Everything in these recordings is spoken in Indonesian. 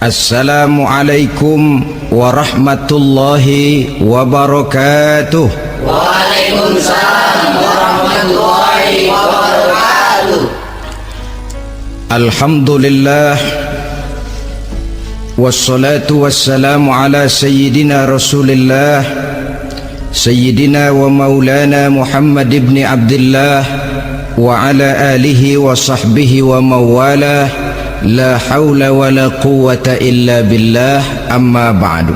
Assalamualaikum warahmatullahi wabarakatuh. Waalaikumsalam warahmatullahi wabarakatuh. Alhamdulillah, wassalatu wassalamu ala sayyidina Rasulillah, sayyidina wa maulana Muhammad ibn Abdullah wa ala alihi wa sahbihi wa mawalah. La haula wa la quwwata illa billah, amma ba'du.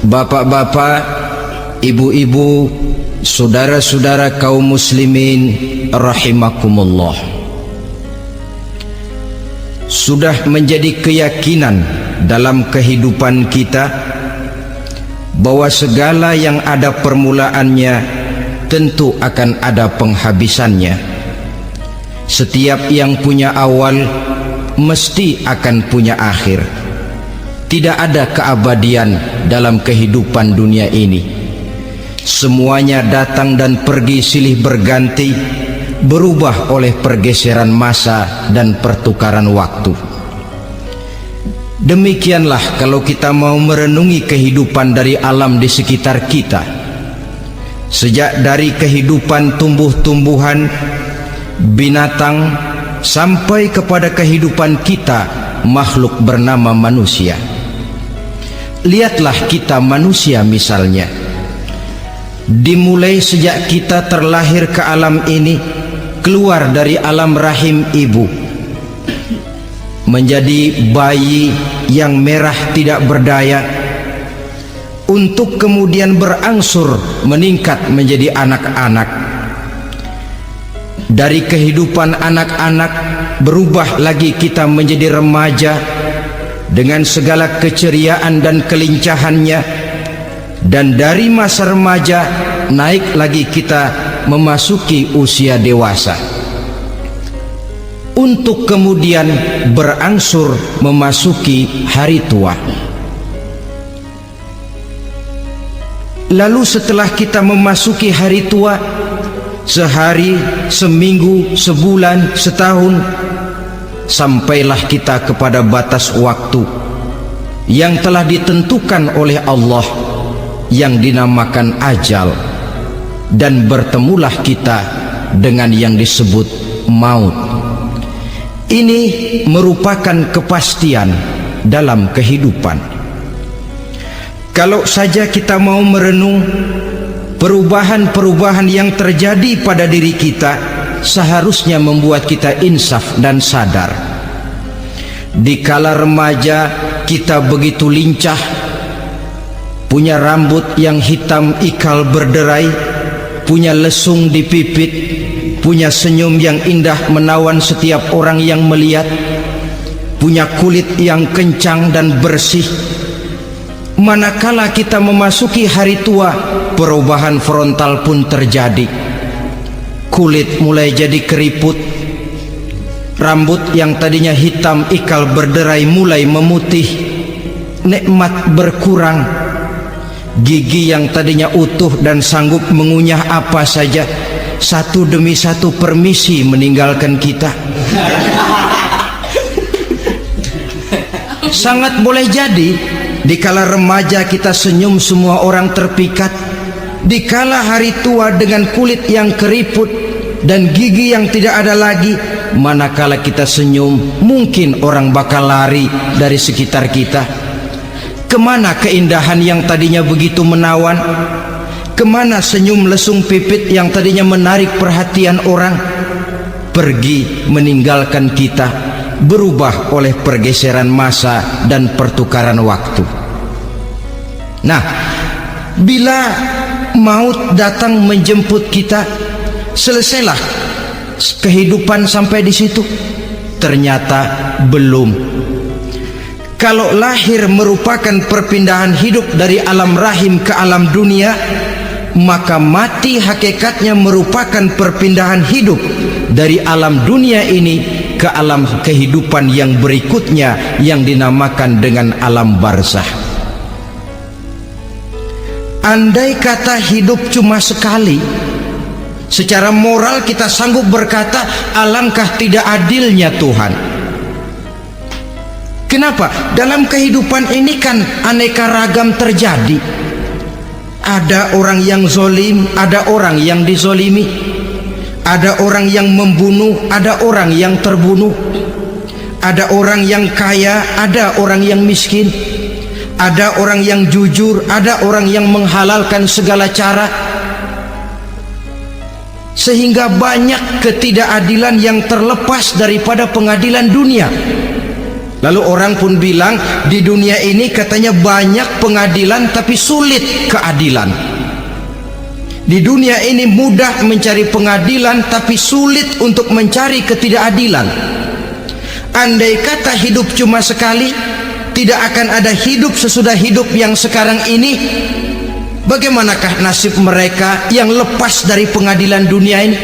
Bapak-bapak, ibu-ibu, saudara-saudara kaum muslimin rahimakumullah, sudah menjadi keyakinan dalam kehidupan kita bahwa segala yang ada permulaannya tentu akan ada penghabisannya. Setiap yang punya awal mesti akan punya akhir. Tidak ada keabadian dalam kehidupan dunia ini. Semuanya datang dan pergi silih berganti, berubah oleh pergeseran masa dan pertukaran waktu. Demikianlah kalau kita mau merenungi kehidupan dari alam di sekitar kita. Sejak dari kehidupan tumbuh-tumbuhan, binatang, sampai kepada kehidupan kita, makhluk bernama manusia. Lihatlah kita manusia misalnya, dimulai sejak kita terlahir ke alam ini, keluar dari alam rahim ibu, menjadi bayi yang merah tidak berdaya, untuk kemudian berangsur meningkat menjadi anak-anak. Dari kehidupan anak-anak berubah lagi kita menjadi remaja dengan segala keceriaan dan kelincahannya, dan dari masa remaja naik lagi kita memasuki usia dewasa, untuk kemudian berangsur memasuki hari tua. Lalu setelah kita memasuki hari tua, sehari, seminggu, sebulan, setahun, sampailah kita kepada batas waktu yang telah ditentukan oleh Allah, yang dinamakan ajal, dan bertemulah kita dengan yang disebut maut. Ini merupakan kepastian dalam kehidupan. Kalau saja kita mau merenung perubahan-perubahan yang terjadi pada diri kita, seharusnya membuat kita insaf dan sadar. Di kala remaja kita begitu lincah, punya rambut yang hitam ikal berderai, punya lesung di pipit, punya senyum yang indah menawan setiap orang yang melihat, punya kulit yang kencang dan bersih. Manakala kita memasuki hari tua, perubahan frontal pun terjadi. Kulit mulai jadi keriput, rambut yang tadinya hitam ikal berderai mulai memutih, nikmat berkurang, gigi yang tadinya utuh dan sanggup mengunyah apa saja, satu demi satu permisi meninggalkan kita. Sangat boleh jadi dikala remaja kita senyum semua orang terpikat, dikala hari tua dengan kulit yang keriput dan gigi yang tidak ada lagi, manakala kita senyum mungkin orang bakal lari dari sekitar kita. Kemana keindahan yang tadinya begitu menawan? Kemana senyum lesung pipit yang tadinya menarik perhatian orang? Pergi meninggalkan kita, berubah oleh pergeseran masa dan pertukaran waktu. Nah, bila maut datang menjemput kita, selesailah kehidupan sampai di situ? Ternyata belum. Kalau lahir merupakan perpindahan hidup dari alam rahim ke alam dunia, maka mati hakikatnya merupakan perpindahan hidup dari alam dunia ini ke alam kehidupan yang berikutnya, yang dinamakan dengan alam barzah. Andai kata hidup cuma sekali, secara moral kita sanggup berkata, alangkah tidak adilnya Tuhan. Kenapa? Dalam kehidupan ini kan aneka ragam terjadi. Ada orang yang zolim, ada orang yang dizolimi. Ada orang yang membunuh, ada orang yang terbunuh. Ada orang yang kaya, ada orang yang miskin. Ada orang yang jujur, ada orang yang menghalalkan segala cara. Sehingga banyak ketidakadilan yang terlepas daripada pengadilan dunia. Lalu orang pun bilang, di dunia ini katanya banyak pengadilan tapi sulit keadilan. Di dunia ini mudah mencari pengadilan tapi sulit untuk mencari ketidakadilan. Andai kata hidup cuma sekali, tidak akan ada hidup sesudah hidup yang sekarang ini. Bagaimanakah nasib mereka yang lepas dari pengadilan dunia ini?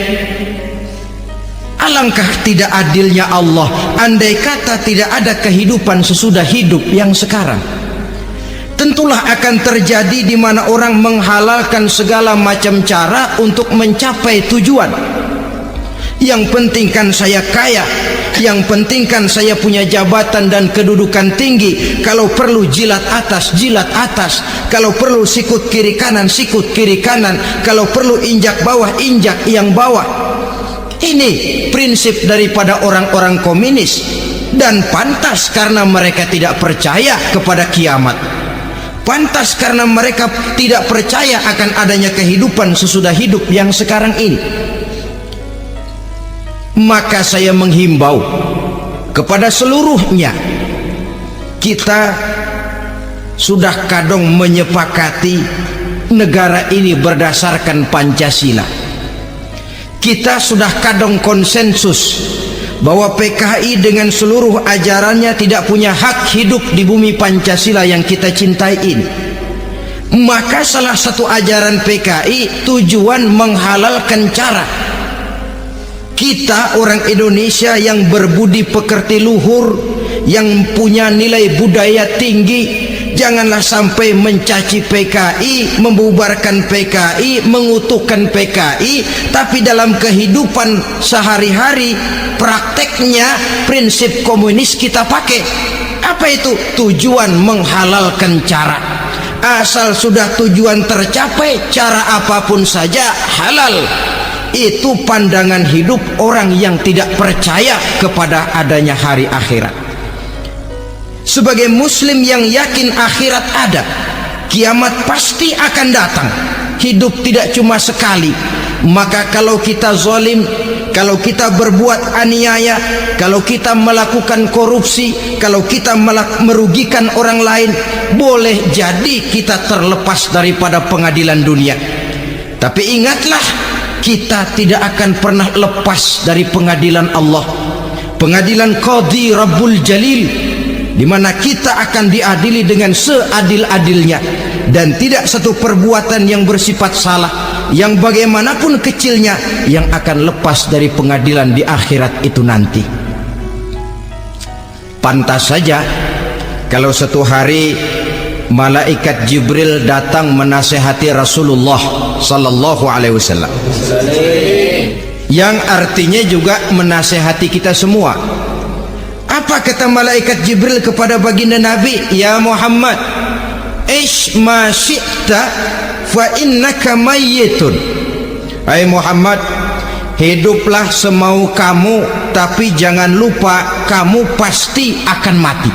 Alangkah tidak adilnya Allah andai kata tidak ada kehidupan sesudah hidup yang sekarang. Tentulah akan terjadi di mana orang menghalalkan segala macam cara untuk mencapai tujuan. Yang penting kan saya kaya, yang penting kan saya punya jabatan dan kedudukan tinggi. Kalau perlu jilat atas, jilat atas. Kalau perlu sikut kiri kanan, sikut kiri kanan. Kalau perlu injak bawah, injak yang bawah. Ini prinsip daripada orang-orang komunis, dan pantas karena mereka tidak percaya kepada kiamat. Pantas karena mereka tidak percaya akan adanya kehidupan sesudah hidup yang sekarang ini. Maka saya menghimbau kepada seluruhnya, kita sudah kadung menyepakati negara ini berdasarkan Pancasila. Kita sudah kadung konsensus bahwa PKI dengan seluruh ajarannya tidak punya hak hidup di bumi Pancasila yang kita cintai ini. Maka salah satu ajaran PKI tujuan menghalalkan cara. Kita orang Indonesia yang berbudi pekerti luhur, yang punya nilai budaya tinggi, janganlah sampai mencaci PKI, membubarkan PKI, mengutuhkan PKI, tapi dalam kehidupan sehari-hari prakteknya prinsip komunis kita pakai. Apa itu? Tujuan menghalalkan cara. Asal sudah tujuan tercapai, cara apapun saja halal. Itu pandangan hidup orang yang tidak percaya kepada adanya hari akhirat. Sebagai muslim yang yakin akhirat ada, kiamat pasti akan datang. Hidup tidak cuma sekali. Maka kalau kita zalim, kalau kita berbuat aniaya, kalau kita melakukan korupsi, kalau kita merugikan orang lain, boleh jadi kita terlepas daripada pengadilan dunia. Tapi ingatlah, kita tidak akan pernah lepas dari pengadilan Allah, pengadilan Qadhi Rabbul Jalil, di mana kita akan diadili dengan seadil-adilnya, dan tidak satu perbuatan yang bersifat salah, yang bagaimanapun kecilnya, yang akan lepas dari pengadilan di akhirat itu nanti. Pantas saja kalau satu hari malaikat Jibril datang menasihati Rasulullah sallallahu alaihi wasallam, yang artinya juga menasihati kita semua. Apa kata malaikat Jibril kepada baginda Nabi? Ya Muhammad, ish ma syi'ta fa innaka mayyitun. Hai Muhammad, hiduplah semau kamu, tapi jangan lupa kamu pasti akan mati.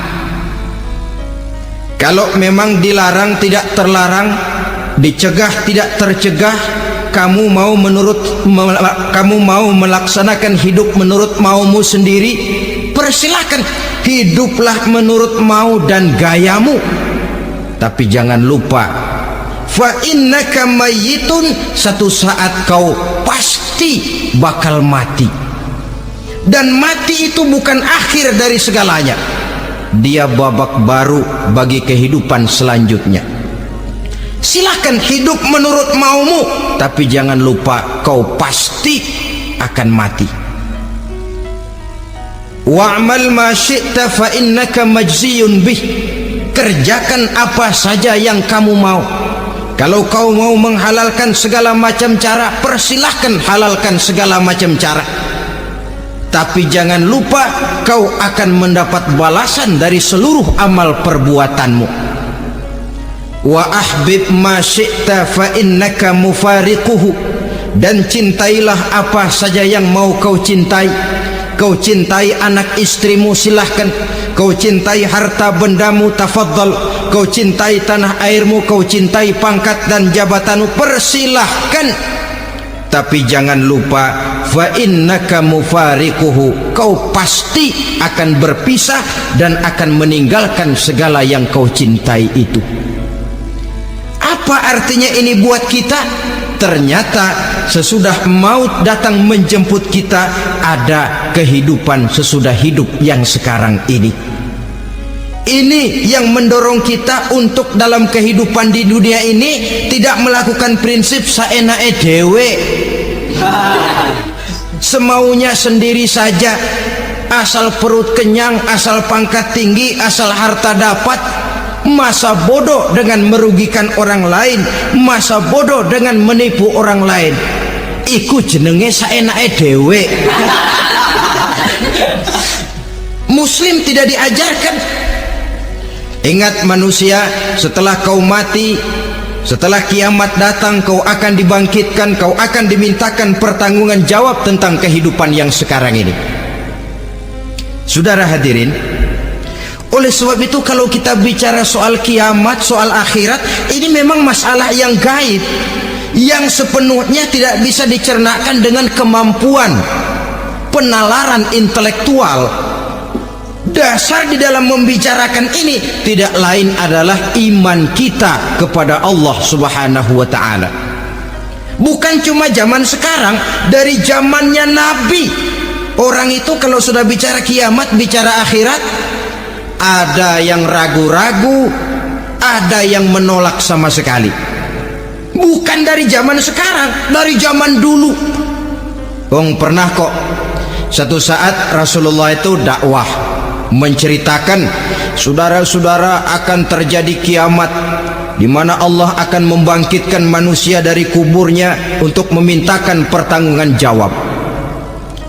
Kalau memang dilarang tidak terlarang, dicegah tidak tercegah, kamu mau melaksanakan hidup menurut maumu sendiri, persilahkan, hiduplah menurut mau dan gayamu. Tapi jangan lupa, fa innaka mayyitun, satu saat kau pasti bakal mati. Dan mati itu bukan akhir dari segalanya, dia babak baru bagi kehidupan selanjutnya. Silahkan hidup menurut maumu, tapi jangan lupa kau pasti akan mati. Wa'mal ma syi'ta fa innaka majziyun bih. Kerjakan apa saja yang kamu mau. Kalau kau mau menghalalkan segala macam cara, persilahkan halalkan segala macam cara. tapi jangan lupa kau akan mendapat balasan dari seluruh amal perbuatanmu. Wa ahbib ma syi'ta fa innaka mufariquhu, dan cintailah apa saja yang mau kau cintai. Kau cintai anak istrimu, silahkan. Kau cintai harta bendamu, tafadhal. Kau cintai tanah airmu, kau cintai pangkat dan jabatanmu, persilahkan. Tapi jangan lupa, fa innaka mufariquhu, kau pasti akan berpisah dan akan meninggalkan segala yang kau cintai itu. Apa artinya ini buat kita? Ternyata sesudah maut datang menjemput kita, ada kehidupan sesudah hidup yang sekarang ini. Ini yang mendorong kita untuk dalam kehidupan di dunia ini tidak melakukan prinsip saenake dewe, semaunya sendiri saja, asal perut kenyang, asal pangkat tinggi, asal harta dapat. Masa bodoh dengan merugikan orang lain, masa bodoh dengan menipu orang lain. Iku jenenge saenake dewe. Muslim tidak diajarkan. Ingat manusia, setelah kau mati, setelah kiamat datang, kau akan dibangkitkan, kau akan dimintakan pertanggungan jawab tentang kehidupan yang sekarang ini. Saudara hadirin, oleh sebab itu kalau kita bicara soal kiamat, soal akhirat, ini memang masalah yang gaib, yang sepenuhnya tidak bisa dicernakan dengan kemampuan penalaran intelektual. Dasar di dalam membicarakan ini tidak lain adalah iman kita kepada Allah Subhanahu wa ta'ala. Bukan cuma zaman sekarang, dari zamannya Nabi, orang itu kalau sudah bicara kiamat, bicara akhirat, ada yang ragu-ragu, ada yang menolak sama sekali. Bukan dari zaman sekarang, dari zaman dulu. Pernah kok satu saat Rasulullah itu dakwah, menceritakan, saudara-saudara, akan terjadi kiamat di mana Allah akan membangkitkan manusia dari kuburnya untuk memintakan pertanggungan jawab.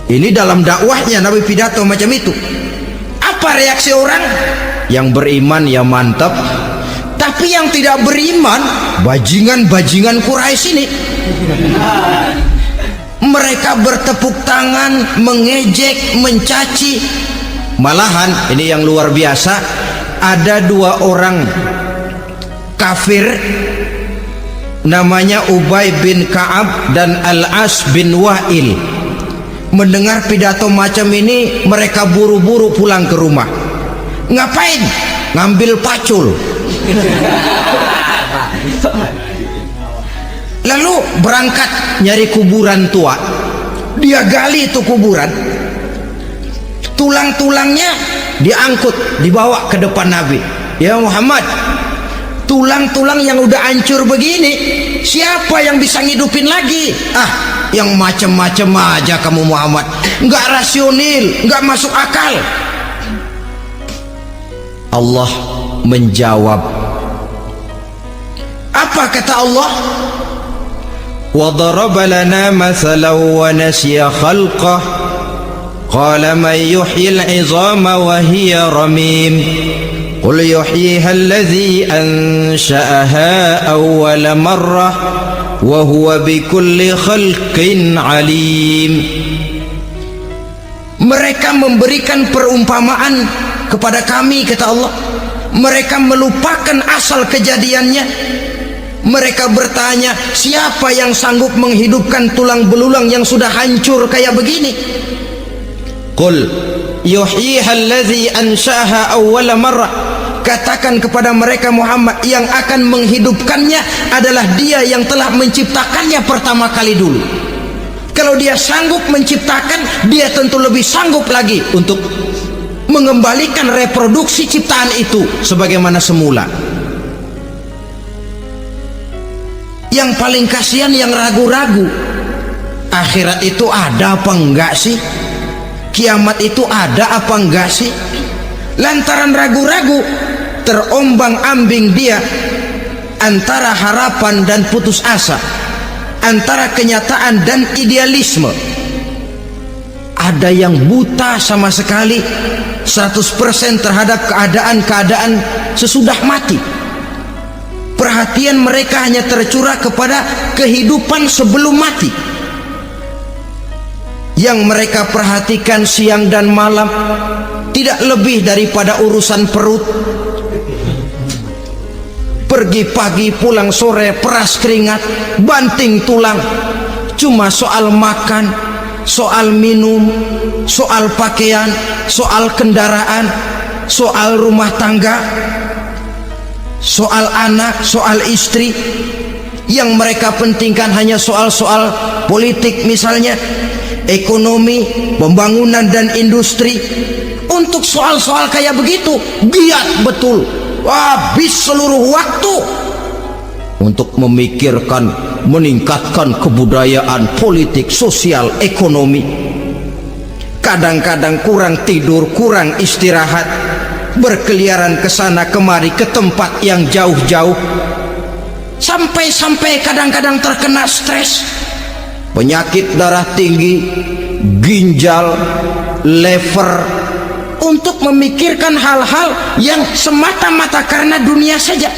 Ini dalam dakwahnya Nabi pidato macam itu. Apa reaksi orang? Yang beriman ya mantap, tapi yang tidak beriman, bajingan-bajingan Quraisy ini, mereka bertepuk tangan, mengejek, mencaci. Malahan ini yang luar biasa, ada dua orang kafir namanya Ubay bin Ka'ab dan Al-As bin Wa'il. Mendengar pidato macam ini, mereka buru-buru pulang ke rumah. Ngapain? Ngambil pacul. Lalu berangkat nyari kuburan tua. Dia gali itu kuburan, tulang-tulangnya diangkut, dibawa ke depan Nabi. Ya Muhammad, tulang-tulang yang udah hancur begini, siapa yang bisa ngidupin lagi? Yang macam-macam aja kamu Muhammad, nggak rasional, nggak masuk akal. Allah menjawab. Apa kata Allah? Wa daraba lana mathalan wa nasiya khalqah qala man yuhyil 'izama wa hiya ramim qul yuhyiha alladhi ansha'aha awwala marrah wa huwa bikulli khalqin alim. Mereka memberikan perumpamaan kepada kami, kata Allah. Mereka melupakan asal kejadiannya. Mereka bertanya, siapa yang sanggup menghidupkan tulang belulang yang sudah hancur kayak begini? Qul yuhyiha alladhi ansha'aha awwala marrah. Katakan kepada mereka Muhammad, yang akan menghidupkannya adalah Dia yang telah menciptakannya pertama kali dulu. Kalau Dia sanggup menciptakan, Dia tentu lebih sanggup lagi untuk mengembalikan reproduksi ciptaan itu sebagaimana semula. Yang paling kasihan yang ragu-ragu, akhirat itu ada apa enggak sih? Kiamat itu ada apa enggak sih? Lantaran ragu-ragu, terombang-ambing dia antara harapan dan putus asa, antara kenyataan dan idealisme. ada yang buta sama sekali 100% terhadap keadaan-keadaan sesudah mati. Perhatian mereka hanya tercurah kepada kehidupan sebelum mati. Yang mereka perhatikan siang dan malam tidak lebih daripada urusan perut. Pergi pagi pulang sore, peras keringat, banting tulang. Cuma soal makan, soal minum, soal pakaian, soal kendaraan, soal rumah tangga, soal anak, soal istri. Yang mereka pentingkan hanya soal-soal politik misalnya, ekonomi, pembangunan dan industri. Untuk soal-soal kayak begitu giat betul, habis seluruh waktu untuk memikirkan meningkatkan kebudayaan, politik, sosial, ekonomi. Kadang-kadang kurang tidur, kurang istirahat, berkeliaran ke sana kemari ke tempat yang jauh-jauh, sampai-sampai kadang-kadang terkena stres, penyakit darah tinggi, ginjal, lever, untuk memikirkan hal-hal yang semata-mata karena dunia saja.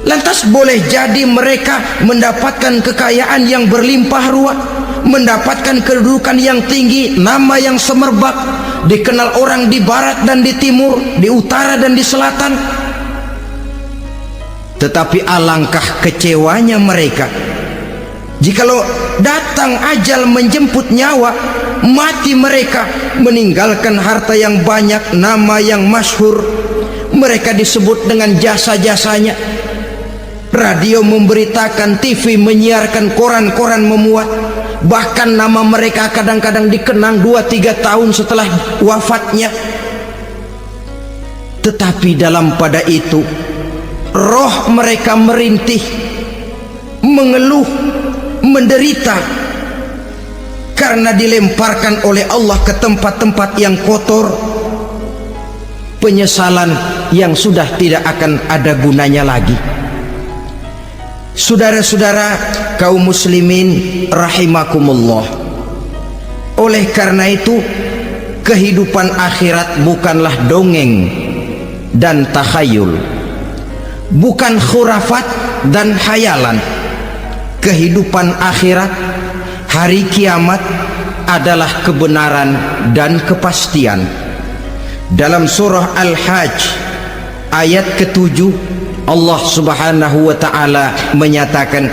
Lantas boleh jadi mereka mendapatkan kekayaan yang berlimpah ruah, mendapatkan kedudukan yang tinggi, nama yang semerbak, dikenal orang di barat dan di timur, di utara dan di selatan. Tetapi alangkah kecewanya mereka jikalau datang ajal menjemput nyawa, mati mereka meninggalkan harta yang banyak, nama yang masyhur. Mereka disebut dengan jasa-jasanya. Radio memberitakan, TV menyiarkan, koran-koran memuat. Bahkan nama mereka kadang-kadang dikenang 2-3 tahun setelah wafatnya. Tetapi dalam pada itu roh mereka merintih, mengeluh, menderita, karena dilemparkan oleh Allah ke tempat-tempat yang kotor. Penyesalan yang sudah tidak akan ada gunanya lagi. Saudara-saudara kaum muslimin rahimakumullah, oleh karena itu kehidupan akhirat bukanlah dongeng dan takhayul, bukan khurafat dan hayalan. Kehidupan akhirat, hari kiamat adalah kebenaran dan kepastian. Dalam surah Al-Hajj ayat ke-7 Allah subhanahu wa ta'ala menyatakan,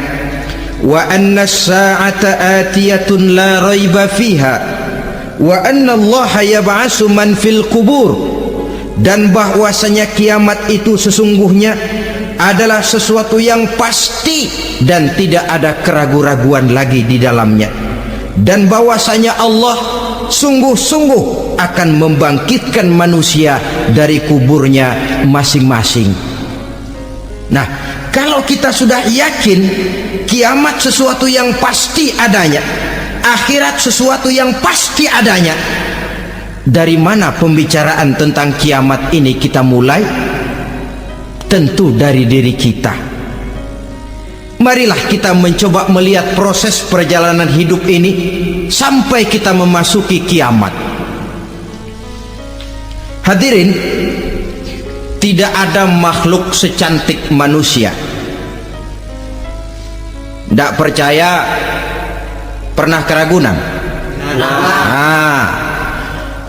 wa anna as-sa'ata atiyatun la raiba fiha wa anna allaha yab'asu man fil qubur. Dan bahwasanya kiamat itu sesungguhnya adalah sesuatu yang pasti dan tidak ada keraguan-raguan lagi di dalamnya. Dan bahwasanya Allah sungguh-sungguh akan membangkitkan manusia dari kuburnya masing-masing. Nah, kalau kita sudah yakin kiamat sesuatu yang pasti adanya, akhirat sesuatu yang pasti adanya, dari mana pembicaraan tentang kiamat ini kita mulai? Tentu dari diri kita. Marilah kita mencoba melihat proses perjalanan hidup ini sampai kita memasuki kiamat. Hadirin, tidak ada makhluk secantik manusia. Tidak percaya, pernah ke Ragunan? Nah,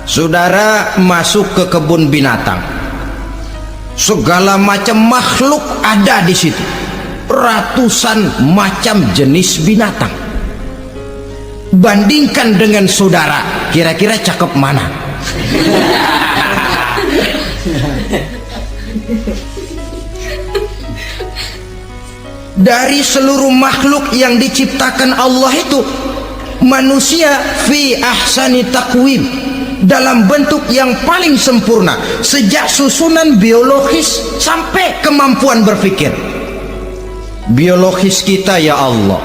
saudara masuk ke kebun binatang, segala macam makhluk ada di situ, ratusan macam jenis binatang. Bandingkan dengan saudara, kira-kira cakep mana? Dari seluruh makhluk yang diciptakan Allah itu, manusia fi ahsani taqwim, dalam bentuk yang paling sempurna, sejak susunan biologis sampai kemampuan berpikir. Biologis kita ya Allah,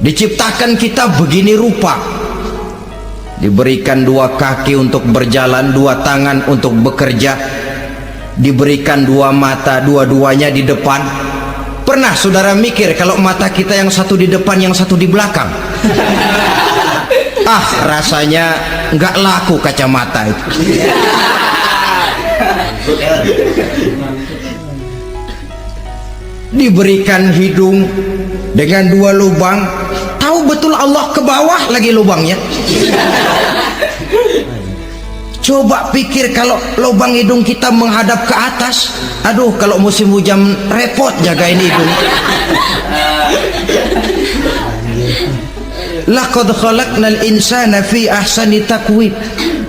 diciptakan kita begini rupa, diberikan 2 kaki untuk berjalan, 2 tangan untuk bekerja, diberikan 2 mata, dua-duanya di depan. Pernah saudara mikir kalau mata kita yang satu di depan, yang satu di belakang? Rasanya nggak laku kacamata itu. Diberikan hidung dengan 2 lubang, tahu betul Allah ke bawah lagi lubangnya. Coba pikir kalau lubang hidung kita menghadap ke atas. Aduh, kalau musim hujan repot jagain hidung. Laqad khalaqnal insana fi ahsani taqwim.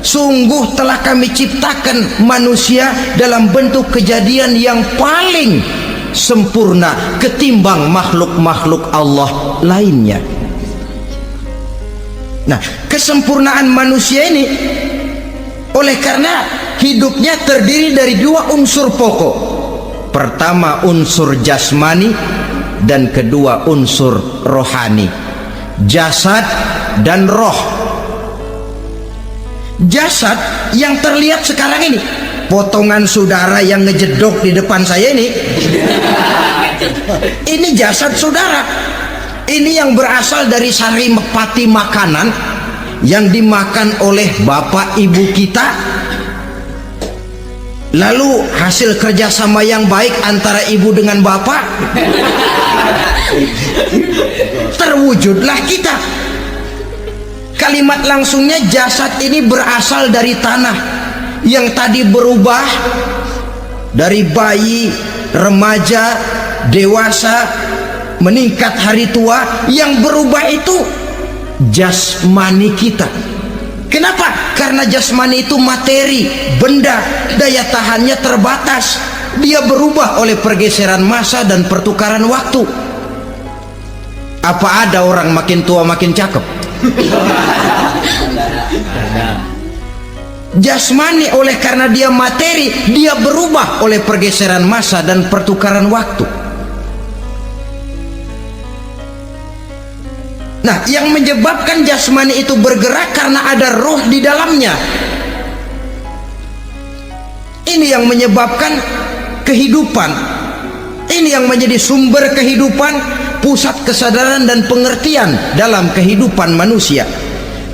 Sungguh telah kami ciptakan manusia dalam bentuk kejadian yang paling sempurna ketimbang makhluk-makhluk Allah lainnya. Nah, kesempurnaan manusia ini oleh karena hidupnya terdiri dari 2 unsur pokok. Pertama unsur jasmani dan kedua unsur rohani, jasad dan roh. Jasad yang terlihat sekarang ini, potongan saudara yang ngejedok di depan saya ini jasad saudara. Ini yang berasal dari sari pati makanan yang dimakan oleh bapak ibu kita, lalu hasil kerjasama yang baik antara ibu dengan bapak, terwujudlah kita. Kalimat langsungnya jasad ini berasal dari tanah yang tadi berubah dari bayi, remaja, dewasa, meningkat hari tua. Yang berubah itu jasmani kita. Kenapa? Karena jasmani itu materi, benda, daya tahannya terbatas. Dia berubah oleh pergeseran masa dan pertukaran waktu. Apa ada orang makin tua makin cakep? Jasmani oleh karena dia materi, dia berubah oleh pergeseran masa dan pertukaran waktu. Nah, yang menyebabkan jasmani itu bergerak karena ada roh di dalamnya. Ini yang menyebabkan kehidupan. Ini yang menjadi sumber kehidupan, pusat kesadaran dan pengertian dalam kehidupan manusia.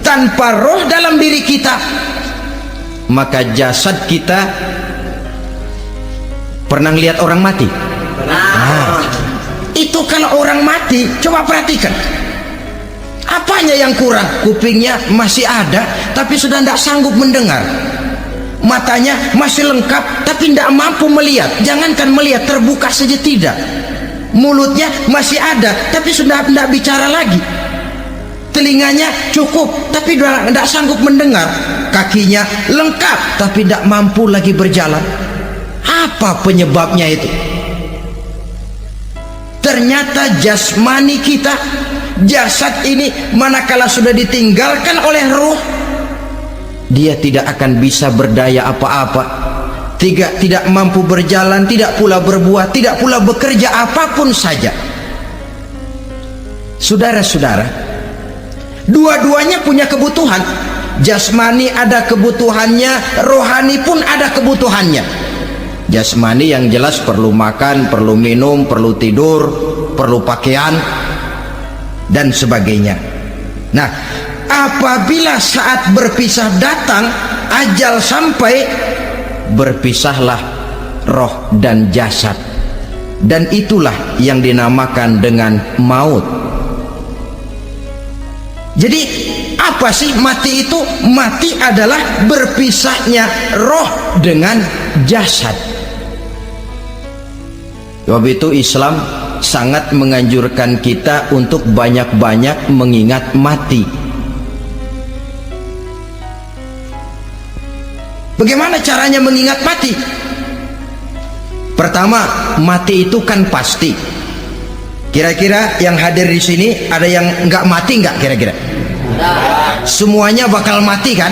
Tanpa roh dalam diri kita, maka jasad kita. Pernah lihat orang mati? Itu kalau orang mati, coba perhatikan. Apanya yang kurang? Kupingnya masih ada tapi sudah tidak sanggup mendengar. Matanya masih lengkap tapi tidak mampu melihat. Jangankan melihat, terbuka saja tidak. Mulutnya masih ada tapi sudah tidak bicara lagi. Telinganya cukup tapi sudah tidak sanggup mendengar. Kakinya lengkap tapi tidak mampu lagi berjalan. Apa penyebabnya itu? Ternyata jasmani kita, jasad ini manakala sudah ditinggalkan oleh ruh, dia tidak akan bisa berdaya apa-apa, tidak mampu berjalan, tidak pula berbuat, tidak pula bekerja apapun saja. Saudara-saudara, dua-duanya punya kebutuhan. Jasmani ada kebutuhannya, rohani pun ada kebutuhannya. Jasmani yang jelas perlu makan, perlu minum, perlu tidur, perlu pakaian dan sebagainya. Nah, apabila saat berpisah datang, ajal sampai, berpisahlah roh dan jasad, dan itulah yang dinamakan dengan maut. Jadi apa sih mati itu? Mati adalah berpisahnya roh dengan jasad. Sebab itu Islam sangat menganjurkan kita untuk banyak-banyak mengingat mati. Bagaimana caranya mengingat mati? Pertama, mati itu kan pasti. Kira-kira yang hadir di sini ada yang nggak mati nggak kira-kira? Semuanya bakal mati kan?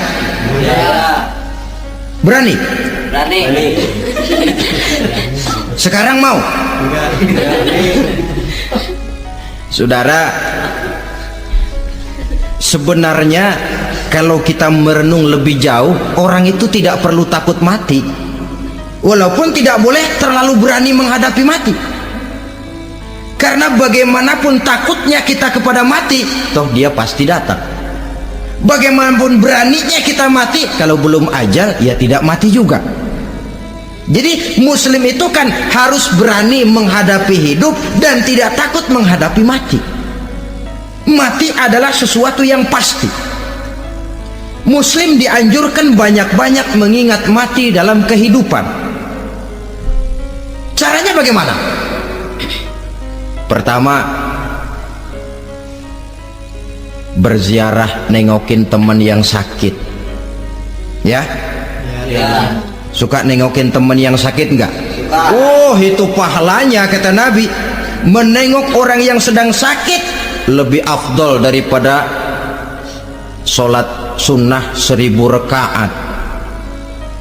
Berani? Berani. Sekarang mau? Saudara, sebenarnya kalau kita merenung lebih jauh, orang itu tidak perlu takut mati, walaupun tidak boleh terlalu berani menghadapi mati. Karena bagaimanapun takutnya kita kepada mati, toh dia pasti datang. Bagaimanapun beraninya kita mati, kalau belum ajal ya tidak mati juga. Jadi muslim itu kan harus berani menghadapi hidup dan tidak takut menghadapi mati. Mati adalah sesuatu yang pasti. Muslim dianjurkan banyak-banyak mengingat mati dalam kehidupan. Caranya bagaimana? Pertama, berziarah, nengokin teman yang sakit. Ya? Ya. Suka nengokin teman yang sakit enggak? Oh, itu pahalanya kata Nabi. Menengok orang yang sedang sakit lebih afdol daripada sholat sunnah 1000 rakaat.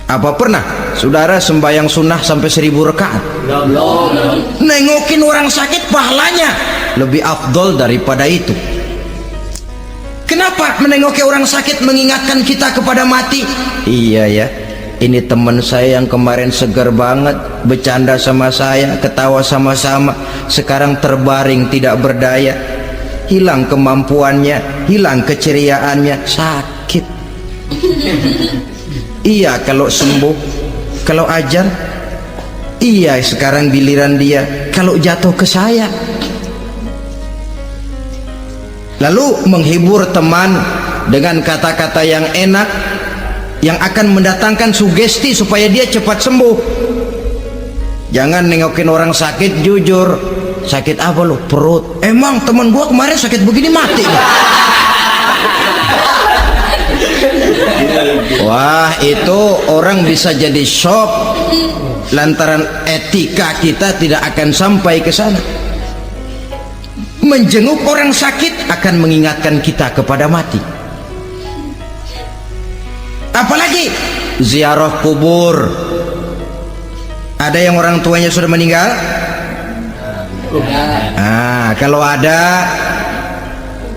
Apa pernah saudara sembahyang sunnah sampai 1000 rakaat? Belum. Nengokin orang sakit pahalanya lebih afdol daripada itu. Kenapa menengoki orang sakit mengingatkan kita kepada mati? Iya ya, ini teman saya yang kemarin segar banget, bercanda sama saya, ketawa sama-sama, sekarang terbaring tidak berdaya, hilang kemampuannya, hilang keceriaannya, sakit. Iya kalau sembuh, kalau ajal, iya sekarang giliran dia, kalau jatuh ke saya. Lalu menghibur teman dengan kata-kata yang enak, yang akan mendatangkan sugesti supaya dia cepat sembuh. Jangan nengokin orang sakit, jujur, sakit apa lo? Perut. Emang teman gua kemarin sakit begini mati. Wah, itu orang bisa jadi shock lantaran etika kita tidak akan sampai ke sana. Menjenguk orang sakit akan mengingatkan kita kepada mati. Apalagi ziarah kubur. Ada yang orang tuanya sudah meninggal? Kalau ada,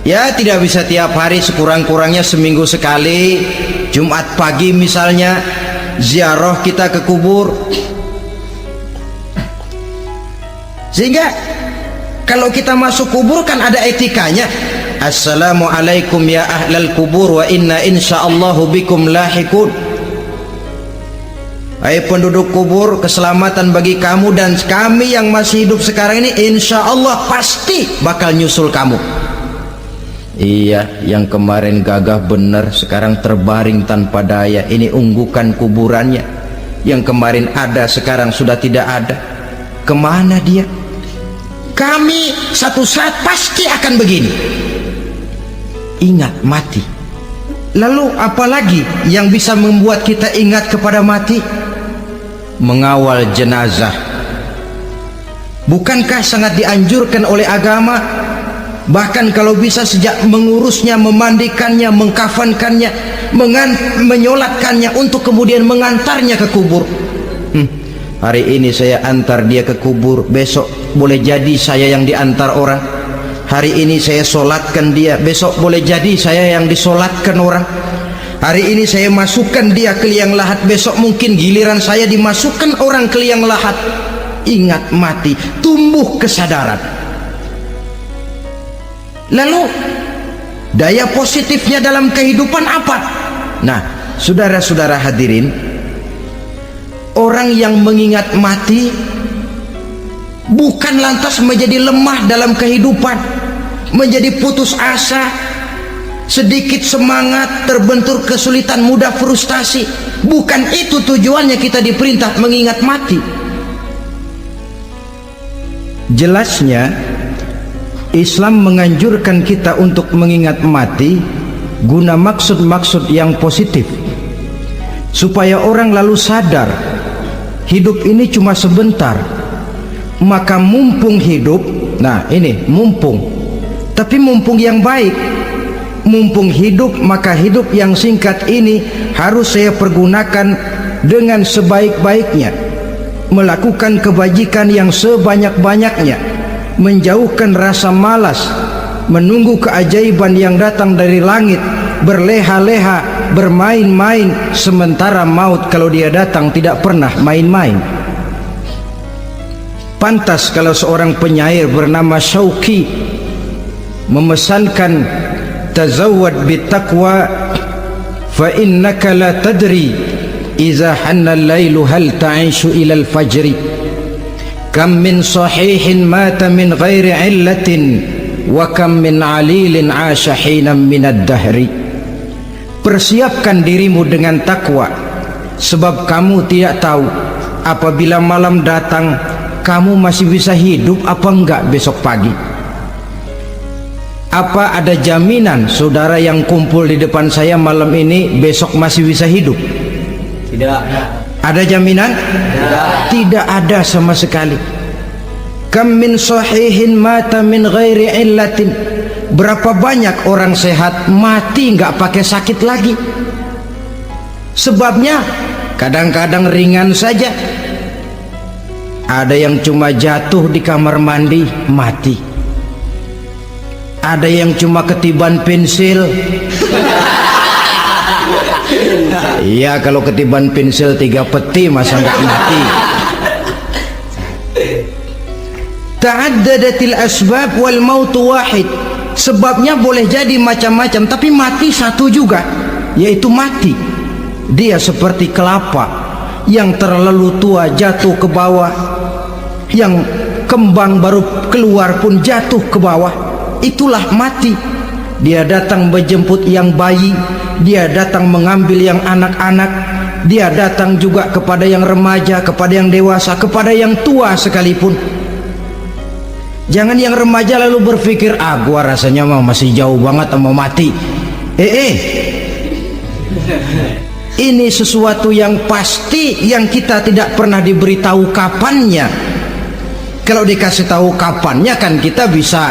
ya tidak bisa tiap hari, sekurang-kurangnya seminggu sekali, Jumat pagi misalnya, ziarah kita ke kubur. Sehingga kalau kita masuk kubur kan ada etikanya. Assalamualaikum ya ahlal kubur wa inna insyaallahu bikum lahikun. Hai penduduk kubur, keselamatan bagi kamu dan kami yang masih hidup sekarang ini insyaallah pasti bakal nyusul kamu. Iya, yang kemarin gagah benar sekarang terbaring tanpa daya. Ini unggukan kuburannya. Yang kemarin ada sekarang sudah tidak ada. Kemana dia? Kami satu saat pasti akan begini. Ingat mati. Lalu apalagi yang bisa membuat kita ingat kepada mati? Mengawal jenazah. Bukankah sangat dianjurkan oleh agama? Bahkan kalau bisa sejak mengurusnya, memandikannya, mengkafankannya, menyolatkannya untuk kemudian mengantarnya ke kubur. Hari ini saya antar dia ke kubur, besok boleh jadi saya yang diantar orang. Hari ini saya solatkan dia, besok boleh jadi saya yang disolatkan orang. Hari ini saya masukkan dia ke liang lahat, besok mungkin giliran saya dimasukkan orang ke liang lahat. Ingat mati, tumbuh kesadaran. Lalu daya positifnya dalam kehidupan apa? Nah, saudara-saudara hadirin, orang yang mengingat mati bukan lantas menjadi lemah dalam kehidupan, menjadi putus asa, sedikit semangat, terbentur kesulitan, mudah frustasi. Bukan itu tujuannya kita diperintah mengingat mati. Jelasnya Islam menganjurkan kita untuk mengingat mati guna maksud-maksud yang positif, supaya orang lalu sadar hidup ini cuma sebentar. Maka mumpung hidup, nah ini mumpung, tapi mumpung yang baik. Mumpung hidup, maka hidup yang singkat ini harus saya pergunakan dengan sebaik-baiknya, melakukan kebajikan yang sebanyak-banyaknya, menjauhkan rasa malas, menunggu keajaiban yang datang dari langit, berleha-leha, bermain-main, sementara maut kalau dia datang tidak pernah main-main. Pantas kalau seorang penyair bernama Syauqi memesankan tazawwad bittaqwa fa innaka la tadri idza hanna al-lailu hal ta'ishu ila al-fajri kam min sahihin mata min ghairi illatin wa kam min alilin 'asha hinan min ad-dahri. Persiapkan dirimu dengan takwa, sebab kamu tidak tahu apabila malam datang kamu masih bisa hidup apa enggak besok pagi. Apa ada jaminan saudara yang kumpul di depan saya malam ini besok masih bisa hidup? Tidak. Ada jaminan? Tidak ada sama sekali. Kam min sahihin mata min ghairi illatin. Berapa banyak orang sehat mati nggak pakai sakit lagi. Sebabnya kadang-kadang ringan saja. Ada yang cuma jatuh di kamar mandi mati. Ada yang cuma ketiban pensil. Iya, kalau ketiban pensil 3 peti masa nggak mati. Ta'addadatil asbab wal mautu wahid. Sebabnya boleh jadi macam-macam, tapi mati satu juga, yaitu mati. Dia seperti kelapa yang terlalu tua jatuh ke bawah, yang kembang baru keluar pun jatuh ke bawah. Itulah mati. Dia datang menjemput yang bayi, dia datang mengambil yang anak-anak, dia datang juga kepada yang remaja, kepada yang dewasa, kepada yang tua sekalipun. Jangan yang remaja lalu berpikir, gua rasanya masih jauh banget mau mati. Ini sesuatu yang pasti yang kita tidak pernah diberitahu kapannya. Kalau dikasih tahu kapannya kan kita bisa,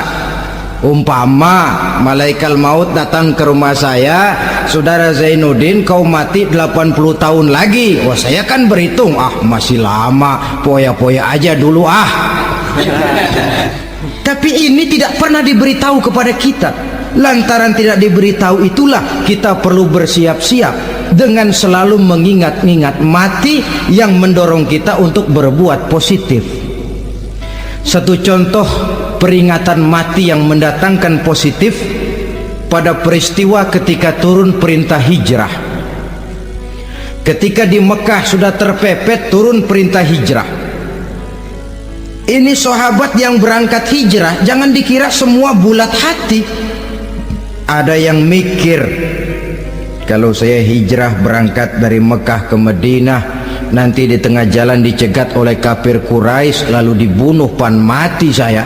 umpama malaikat maut datang ke rumah saya, saudara Zainuddin kau mati 80 tahun lagi. Wah, saya kan berhitung, masih lama, poya-poya aja dulu Tapi ini tidak pernah diberitahu kepada kita. Lantaran tidak diberitahu itulah kita perlu bersiap-siap dengan selalu mengingat-ingat mati yang mendorong kita untuk berbuat positif. Satu contoh peringatan mati yang mendatangkan positif pada peristiwa ketika turun perintah hijrah. Ketika di Mekah sudah terpepet turun perintah hijrah. Ini sahabat yang berangkat hijrah, jangan dikira semua bulat hati. Ada yang mikir, kalau saya hijrah berangkat dari Mekah ke Madinah, nanti di tengah jalan dicegat oleh kafir Quraisy lalu dibunuh, mati saya.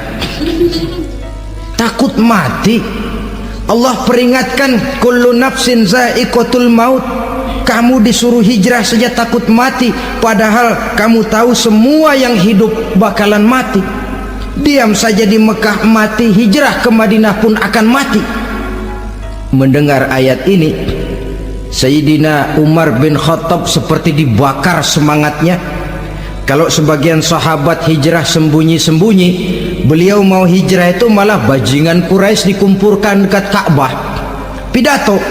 Takut mati. Allah peringatkan, kullu nafsin za'iqatul maut. Kamu disuruh hijrah saja takut mati, padahal kamu tahu semua yang hidup bakalan mati. Diam saja di Mekah mati, hijrah ke Madinah pun akan mati. Mendengar ayat ini, Sayyidina Umar bin Khattab seperti dibakar semangatnya. Kalau sebagian sahabat hijrah sembunyi-sembunyi, beliau mau hijrah itu malah bajingan Quraisy dikumpulkan dekat Ka'bah. Pidato,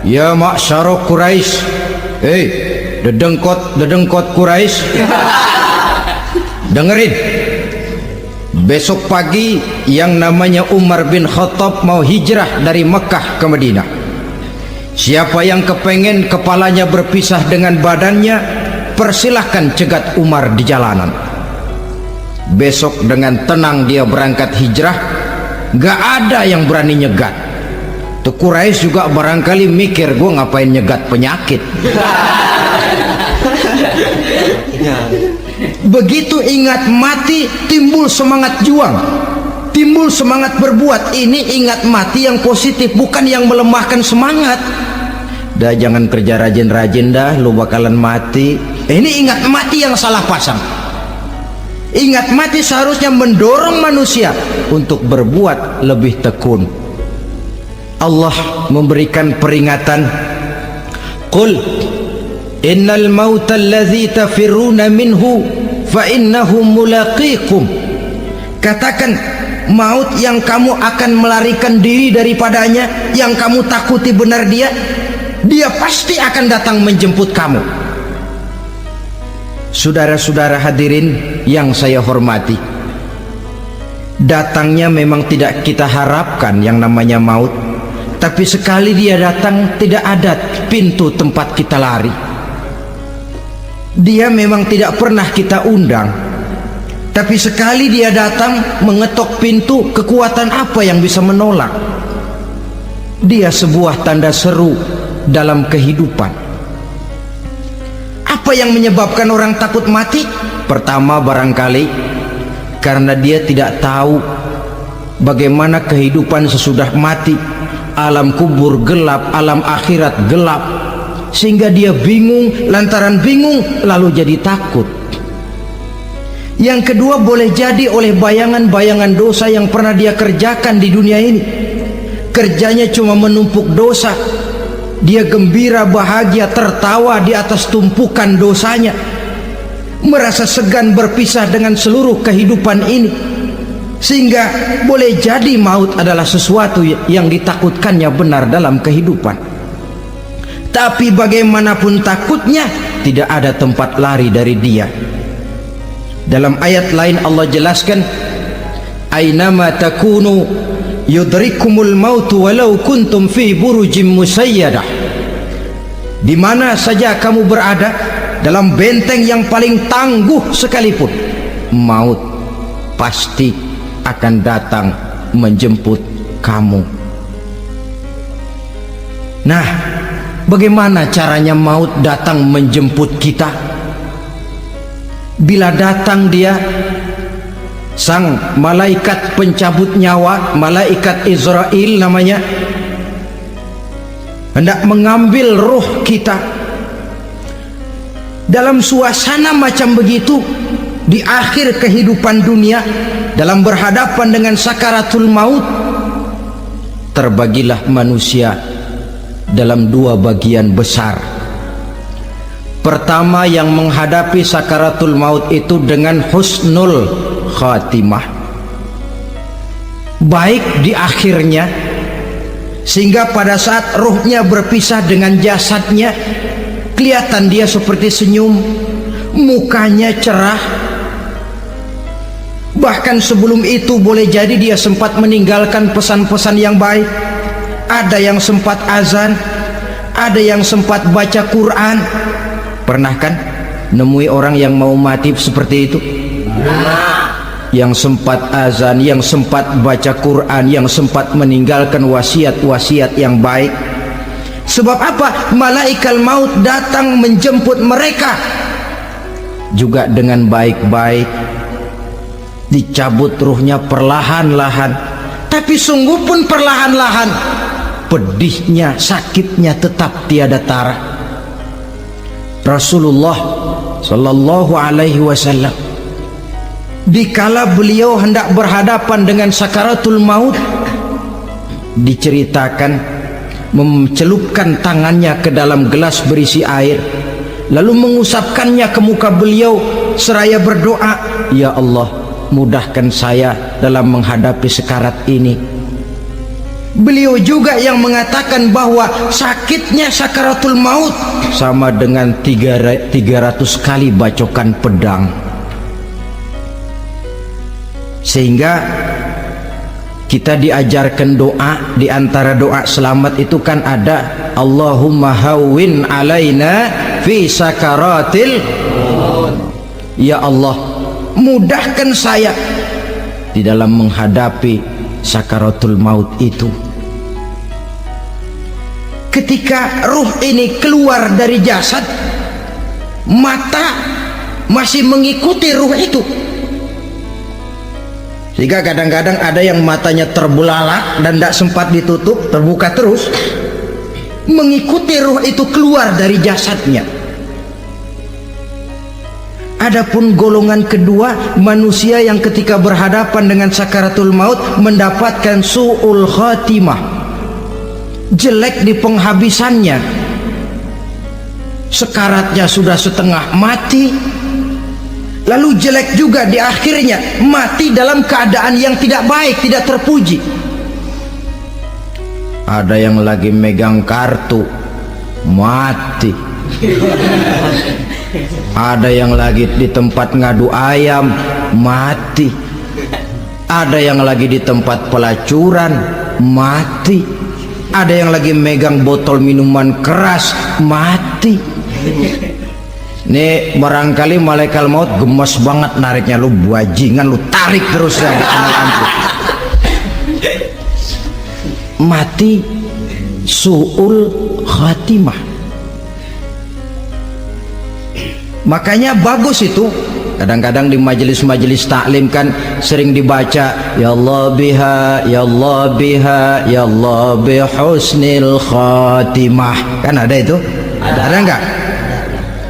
ya ma'syara Quraisy, dedengkot Quraisy, dengerin. Besok pagi yang namanya Umar bin Khattab mau hijrah dari Mekah ke Madinah. Siapa yang kepengen kepalanya berpisah dengan badannya, persilahkan cegat Umar di jalanan. Besok dengan tenang dia berangkat hijrah, gak ada yang berani nyegat. Tuh Quraisy juga barangkali mikir, gue ngapain nyegat penyakit. Begitu ingat mati, timbul semangat juang, timbul semangat berbuat. Ini ingat mati yang positif, bukan yang melemahkan semangat. Dah jangan kerja rajin-rajin dah, lu bakalan mati. Ini ingat mati yang salah pasang. Ingat mati seharusnya mendorong manusia untuk berbuat lebih tekun. Allah memberikan peringatan, qul innal mauta allazi tafiruna minhu fa innahu mulaqikum. Katakan, maut yang kamu akan melarikan diri daripadanya, yang kamu takuti benar dia pasti akan datang menjemput kamu. Saudara-saudara hadirin yang saya hormati, datangnya memang tidak kita harapkan yang namanya maut, Tapi sekali dia datang, tidak ada pintu tempat kita lari. Dia memang tidak pernah kita undang, tapi sekali dia datang mengetok pintu, kekuatan apa yang bisa menolak? Dia sebuah tanda seru dalam kehidupan. Apa yang menyebabkan orang takut mati? Pertama, barangkali karena dia tidak tahu bagaimana kehidupan sesudah mati. Alam kubur gelap, alam akhirat gelap, sehingga dia bingung. Lantaran bingung lalu jadi takut. Yang kedua, boleh jadi oleh bayangan-bayangan dosa yang pernah dia kerjakan di dunia ini. Kerjanya cuma menumpuk dosa. Dia gembira, bahagia, tertawa di atas tumpukan dosanya, merasa segan berpisah dengan seluruh kehidupan ini, sehingga boleh jadi maut adalah sesuatu yang ditakutkannya benar dalam kehidupan. Tapi bagaimanapun takutnya, tidak ada tempat lari dari dia. Dalam ayat lain Allah jelaskan, ainama takunu yudrikumul mautu walau kuntum fi burujim musayyadah. Di mana saja kamu berada, dalam benteng yang paling tangguh sekalipun, maut pasti akan datang menjemput kamu. Nah, bagaimana caranya maut datang menjemput kita? Bila datang dia, sang malaikat pencabut nyawa, malaikat Israel namanya, hendak mengambil ruh kita. Dalam suasana macam begitu, di akhir kehidupan dunia, dalam berhadapan dengan sakaratul maut, terbagilah manusia dalam dua bagian besar. Pertama, yang menghadapi sakaratul maut itu dengan husnul khatimah, baik di akhirnya, sehingga pada saat ruhnya berpisah dengan jasadnya, kelihatan dia seperti senyum, mukanya cerah. Bahkan sebelum itu boleh jadi dia sempat meninggalkan pesan-pesan yang baik. Ada yang sempat azan, ada yang sempat baca Quran. Pernah kan nemui orang yang mau mati seperti itu? Yang sempat azan, yang sempat baca Quran, yang sempat meninggalkan wasiat-wasiat yang baik. Sebab apa? Malaikat maut datang menjemput mereka juga dengan baik-baik. Dicabut ruhnya perlahan-lahan, tapi sungguh pun perlahan-lahan. Pedihnya, sakitnya tetap tiada tara. Rasulullah Sallallahu Alaihi Wasallam, dikala beliau hendak berhadapan dengan sakaratul maut, diceritakan mencelupkan tangannya ke dalam gelas berisi air, lalu mengusapkannya ke muka beliau seraya berdoa, ya Allah, mudahkan saya dalam menghadapi sekarat ini. Beliau juga yang mengatakan bahwa sakitnya sakaratul maut sama dengan 300 kali bacokan pedang. Sehingga kita diajarkan doa. Di antara doa selamat itu kan ada Allahumma hawwin alaina fi sakaratil maut. Ya Allah, mudahkan saya di dalam menghadapi sakaratul maut itu. Ketika ruh ini keluar dari jasad, mata masih mengikuti ruh itu, sehingga kadang-kadang ada yang matanya terbelalak dan tidak sempat ditutup, terbuka terus, mengikuti ruh itu keluar dari jasadnya. Adapun golongan kedua, manusia yang ketika berhadapan dengan sakaratul maut mendapatkan su'ul khatimah, jelek di penghabisannya. Sekaratnya sudah setengah mati, lalu jelek juga di akhirnya, mati dalam keadaan yang tidak baik, tidak terpuji. Ada yang lagi megang kartu, mati. Ada yang lagi di tempat ngadu ayam, mati. Ada yang lagi di tempat pelacuran, mati. ada yang lagi megang botol minuman keras, mati. Nih barangkali malaikat maut gemes banget nariknya, lu bajingan, lu tarik terus ya di kena lampu. Mati su'ul khatimah. Makanya bagus itu. Kadang-kadang di majelis-majelis taklim kan sering dibaca ya Allah biha, ya Allah biha, ya Allah bihusnil khatimah. Kan ada itu? Ada enggak?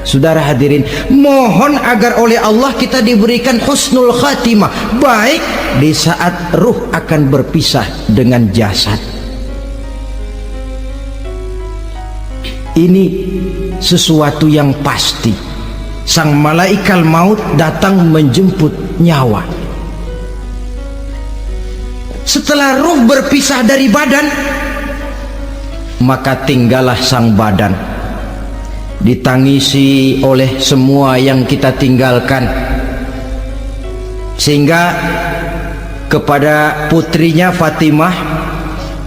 Saudara hadirin, mohon agar oleh Allah kita diberikan husnul khatimah, baik di saat ruh akan berpisah dengan jasad. Ini sesuatu yang pasti. Sang malaikat maut datang menjemput nyawa. Setelah ruh berpisah dari badan, maka tinggallah sang badan, ditangisi oleh semua yang kita tinggalkan, sehingga kepada putrinya Fatimah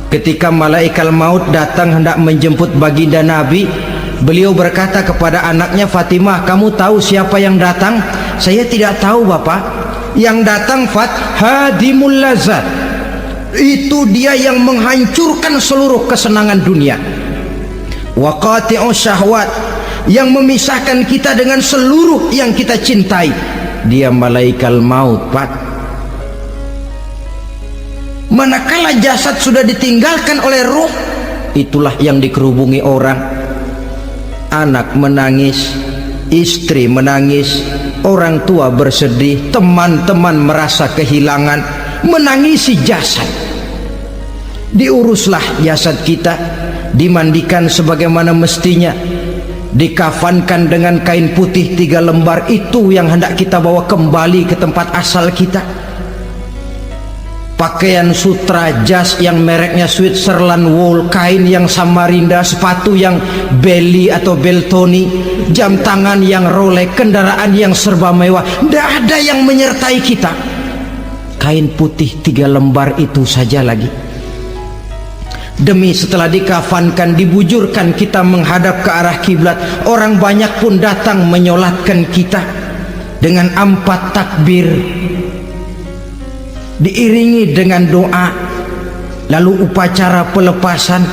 ketika malaikat maut datang hendak menjemput baginda Nabi, beliau berkata kepada anaknya, Fatimah, kamu tahu siapa yang datang? Saya tidak tahu Bapak. Yang datang hadimul lazat, itu dia yang menghancurkan seluruh kesenangan dunia. Wa qati'us syahwat, yang memisahkan kita dengan seluruh yang kita cintai. Dia malaikat maut, Pak. Manakala jasad sudah ditinggalkan oleh ruh, itulah yang dikerubungi orang. Anak menangis, istri menangis, orang tua bersedih, teman-teman merasa kehilangan, menangisi jasad. Diuruslah jasad kita, dimandikan sebagaimana mestinya, dikafankan dengan kain putih 3 lembar, itu yang hendak kita bawa kembali ke tempat asal kita. Pakaian sutra, jas yang mereknya Switzerland wool, kain yang Samarinda, sepatu yang Belly atau Beltoni, jam tangan yang Rolex, kendaraan yang serba mewah, tidak ada yang menyertai kita. Kain putih 3 lembar itu saja lagi. Demi setelah dikafankan, dibujurkan kita menghadap ke arah kiblat, orang banyak pun datang menyolatkan kita dengan 4 takbir, diiringi dengan doa, lalu upacara pelepasan.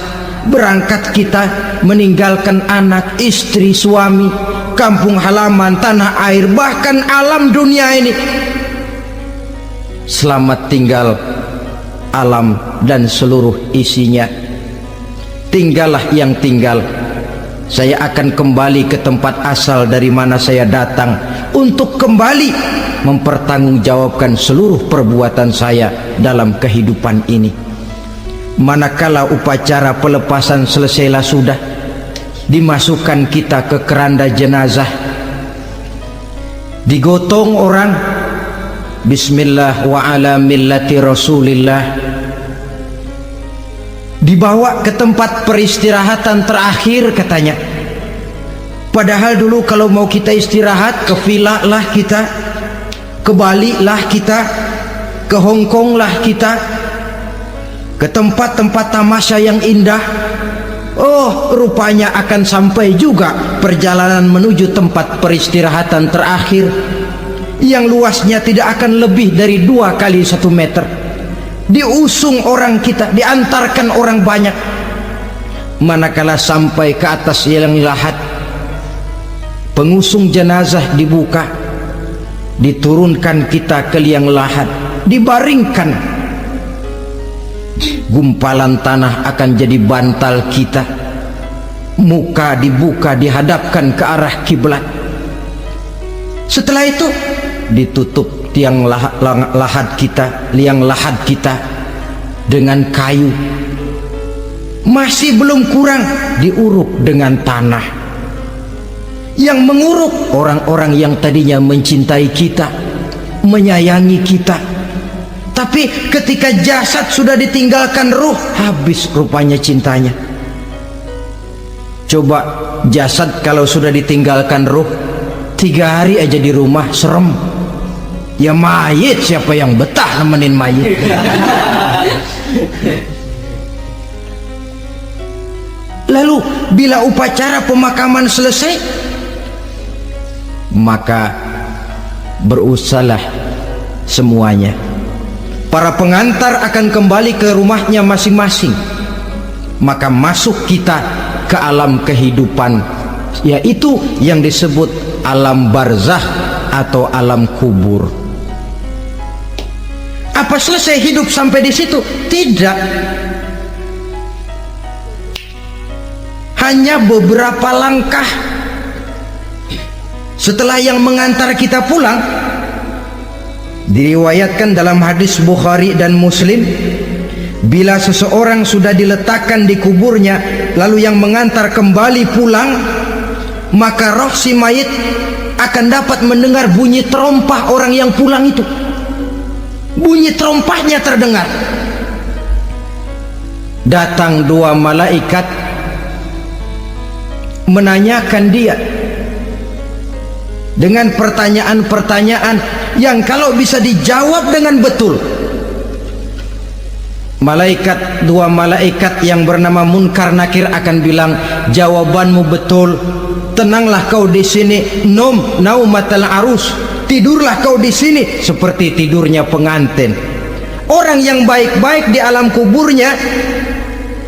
Berangkat kita meninggalkan anak, istri, suami, kampung halaman, tanah air, bahkan alam dunia ini. Selamat tinggal alam dan seluruh isinya. Tinggallah yang tinggal. Saya akan kembali ke tempat asal dari mana saya datang, untuk kembali mempertanggungjawabkan seluruh perbuatan saya dalam kehidupan ini. Manakala upacara pelepasan selesailah sudah, dimasukkan kita ke keranda jenazah, digotong orang, bismillah wa ala millati rasulillah, dibawa ke tempat peristirahatan terakhir katanya. Padahal dulu kalau mau kita istirahat, ke villa lah kita, ke Bali lah kita, ke Hong Kong lah kita, ke tempat-tempat tamasya yang indah. Oh, rupanya akan sampai juga perjalanan menuju tempat peristirahatan terakhir yang luasnya tidak akan lebih dari 2 kali 1 meter. Diusung orang kita, diantarkan orang banyak. Manakala sampai ke atas liang lahat, pengusung jenazah dibuka, diturunkan kita ke liang lahat, dibaringkan. Gumpalan tanah akan jadi bantal kita, muka dibuka, dihadapkan ke arah kiblat. Setelah itu ditutup tiang lahat kita, liang lahat kita dengan kayu. Masih belum kurang, diuruk dengan tanah. Yang menguruk orang-orang yang tadinya mencintai kita, menyayangi kita. Tapi ketika jasad sudah ditinggalkan ruh, habis rupanya cintanya. Coba jasad kalau sudah ditinggalkan ruh, 3 hari aja di rumah serem. Ya mayit, siapa yang betah nemenin mayit? Lalu bila upacara pemakaman selesai, maka berusahalah semuanya. Para pengantar akan kembali ke rumahnya masing-masing. Maka masuk kita ke alam kehidupan, yaitu yang disebut alam barzakh atau alam kubur. Apa selesai hidup sampai di situ? Tidak. Hanya beberapa langkah setelah yang mengantar kita pulang. Diriwayatkan dalam hadis Bukhari dan Muslim, bila seseorang sudah diletakkan di kuburnya lalu yang mengantar kembali pulang, maka roh si mayit akan dapat mendengar bunyi terompah orang yang pulang itu. Bunyi terompahnya terdengar. Datang dua malaikat menanyakan dia dengan pertanyaan-pertanyaan yang kalau bisa dijawab dengan betul, dua malaikat yang bernama Munkar Nakir akan bilang, jawabanmu betul, tenanglah kau di sini, naumatal arus, tidurlah kau di sini seperti tidurnya pengantin. Orang yang baik-baik di alam kuburnya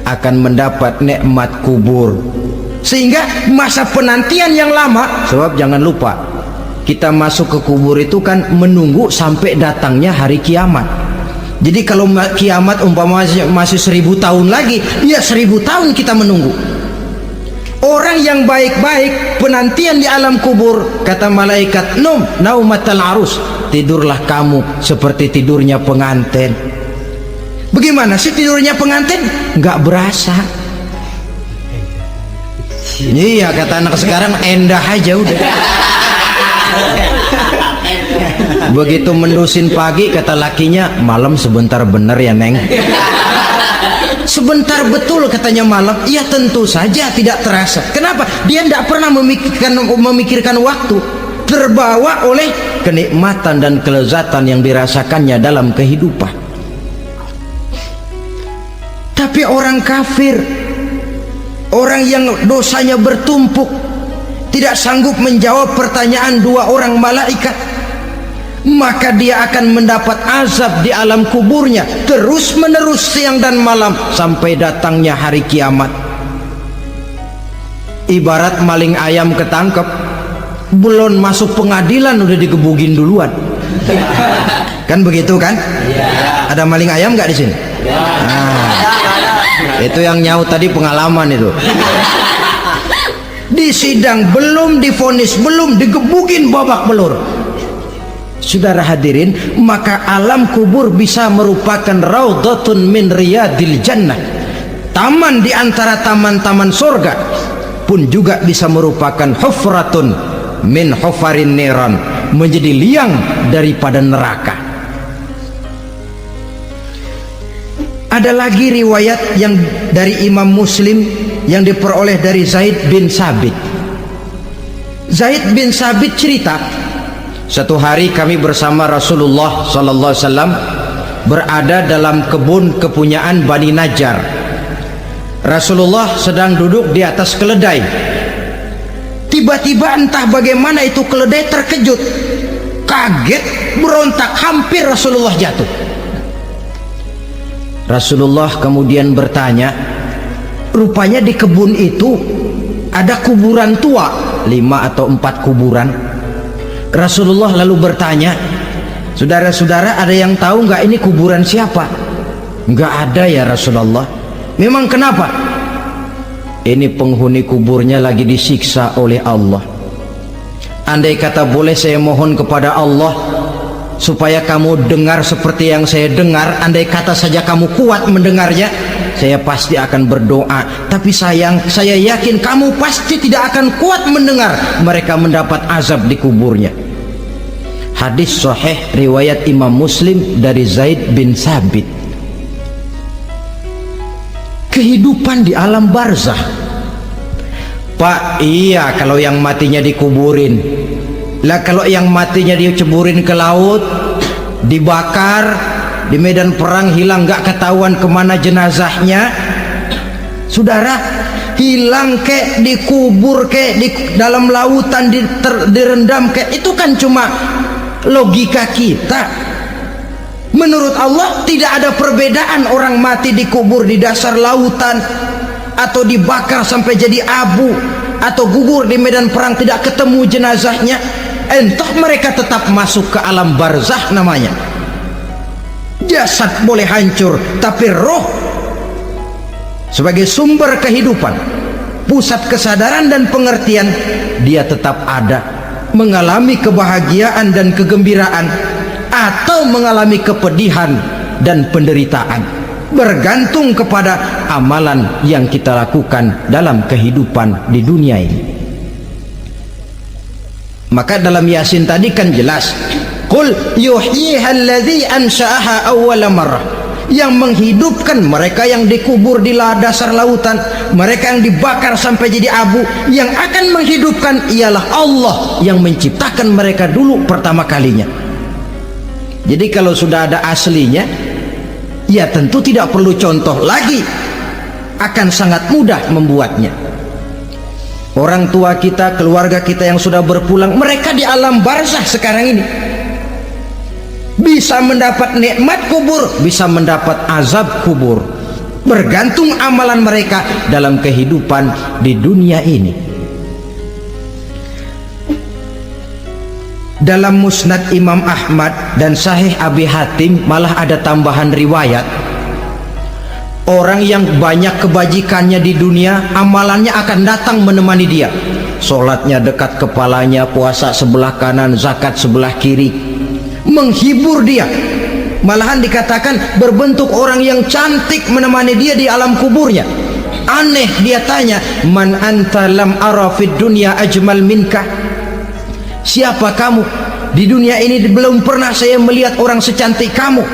akan mendapat nikmat kubur, sehingga masa penantian yang lama. Sebab jangan lupa, kita masuk ke kubur itu kan menunggu sampai datangnya hari kiamat. Jadi kalau kiamat umpama masih 1000 tahun lagi, ya 1000 tahun kita menunggu. Orang yang baik-baik penantian di alam kubur, kata malaikat, naumatal arus, tidurlah kamu seperti tidurnya pengantin. Bagaimana sih tidurnya pengantin? Nggak berasa. Iya, kata anak sekarang, endah aja udah. Begitu mendusin pagi, kata lakinya, malam sebentar bener ya Neng. Sebentar betul katanya malam. Ya tentu saja tidak terasa. Kenapa? Dia tidak pernah memikirkan waktu, terbawa oleh kenikmatan dan kelezatan yang dirasakannya dalam kehidupan. Tapi orang kafir, orang yang dosanya bertumpuk, tidak sanggup menjawab pertanyaan dua orang malaikat, maka dia akan mendapat azab di alam kuburnya terus menerus siang dan malam sampai datangnya hari kiamat. Ibarat maling ayam ketangkep, belum masuk pengadilan udah digebugin duluan. Kan begitu kan? Ada maling ayam nggak di sini? Itu yang nyaut tadi pengalaman itu. Di sidang belum divonis, belum digebugin babak belur. Saudara hadirin, maka alam kubur bisa merupakan raudhatun min riyadil jannah, taman di antara taman-taman surga, pun juga bisa merupakan hufratun min hufarin niran, menjadi liang daripada neraka. Ada lagi riwayat yang dari Imam Muslim yang diperoleh dari Zaid bin Sabit. Zaid bin Sabit cerita, satu hari kami bersama Rasulullah sallallahu alaihi wasallam berada dalam kebun kepunyaan Bani Najjar. Rasulullah sedang duduk di atas keledai. Tiba-tiba entah bagaimana itu keledai terkejut, kaget, berontak, hampir Rasulullah jatuh. Rasulullah kemudian bertanya, rupanya di kebun itu ada kuburan tua, 5 atau 4 kuburan. Rasulullah lalu bertanya, saudara-saudara ada yang tahu nggak ini kuburan siapa? Nggak ada ya Rasulullah. Memang kenapa? Ini penghuni kuburnya lagi disiksa oleh Allah. Andai kata boleh saya mohon kepada Allah supaya kamu dengar seperti yang saya dengar, andai kata saja kamu kuat mendengarnya, saya pasti akan berdoa. Tapi sayang, saya yakin kamu pasti tidak akan kuat mendengar mereka mendapat azab di kuburnya. Hadis sahih riwayat Imam Muslim dari Zaid bin Sabit. Kehidupan di alam barzah. Pak, iya kalau yang matinya dikuburin. Lah kalau yang matinya diceburin ke laut, dibakar, di medan perang hilang nggak ketahuan kemana jenazahnya. Saudara, hilang kek, dikubur kek, di dalam lautan direndam kek, itu kan cuma logika kita. Menurut Allah tidak ada perbedaan orang mati dikubur di dasar lautan atau dibakar sampai jadi abu atau gugur di medan perang tidak ketemu jenazahnya. Entah mereka tetap masuk ke alam barzah namanya. Jasad boleh hancur, tapi roh sebagai sumber kehidupan, pusat kesadaran dan pengertian, dia tetap ada, mengalami kebahagiaan dan kegembiraan atau mengalami kepedihan dan penderitaan, bergantung kepada amalan yang kita lakukan dalam kehidupan di dunia ini. Maka dalam Yasin tadi kan jelas, qul yuhyiha alladzi ansha'aha awwala marrah, yang menghidupkan mereka yang dikubur di dasar lautan, mereka yang dibakar sampai jadi abu, yang akan menghidupkan ialah Allah yang menciptakan mereka dulu pertama kalinya. Jadi kalau sudah ada aslinya, ya tentu tidak perlu contoh lagi, akan sangat mudah membuatnya. Orang tua kita, keluarga kita yang sudah berpulang, mereka di alam barzah sekarang ini bisa mendapat nikmat kubur, bisa mendapat azab kubur, bergantung amalan mereka dalam kehidupan di dunia ini. Dalam Musnad Imam Ahmad dan Sahih Abi Hatim malah ada tambahan riwayat, orang yang banyak kebajikannya di dunia, amalannya akan datang menemani dia. Sholatnya dekat kepalanya, puasa sebelah kanan, zakat sebelah kiri, menghibur dia. Malahan dikatakan berbentuk orang yang cantik menemani dia di alam kuburnya. Aneh, dia tanya, man anta lam ara fid dunya ajmal minka, siapa kamu? Di dunia ini belum pernah saya melihat orang secantik kamu.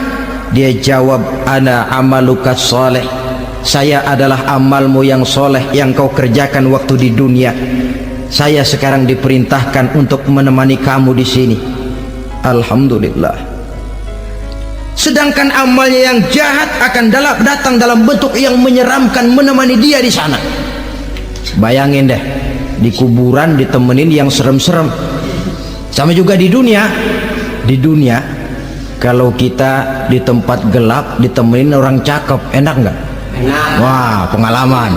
Dia jawab, ana amaluka soleh, saya adalah amalmu yang soleh yang kau kerjakan waktu di dunia. Saya sekarang diperintahkan untuk menemani kamu di sini. Alhamdulillah. Sedangkan amalnya yang jahat akan datang dalam bentuk yang menyeramkan menemani dia di sana. Bayangin deh, di kuburan ditemenin yang serem-serem. Sama juga di dunia. Di dunia kalau kita di tempat gelap ditemenin orang cakep, enak nggak? Enak. Wah, pengalaman.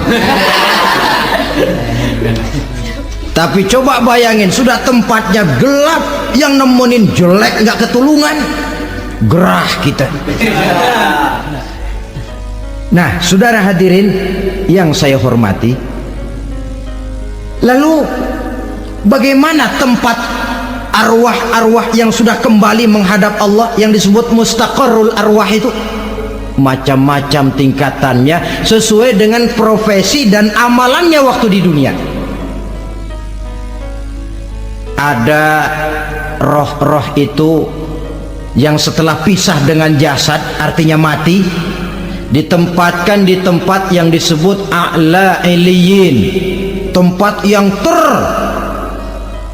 Tapi coba bayangin, sudah tempatnya gelap, yang nemenin jelek nggak ketulungan, gerah kita. Nah, saudara hadirin yang saya hormati, lalu bagaimana tempat arwah-arwah yang sudah kembali menghadap Allah yang disebut mustaqarrul arwah itu? Macam-macam tingkatannya sesuai dengan profesi dan amalannya waktu di dunia. Ada roh-roh itu yang setelah pisah dengan jasad, artinya mati, ditempatkan di tempat yang disebut a'la iliyin, tempat yang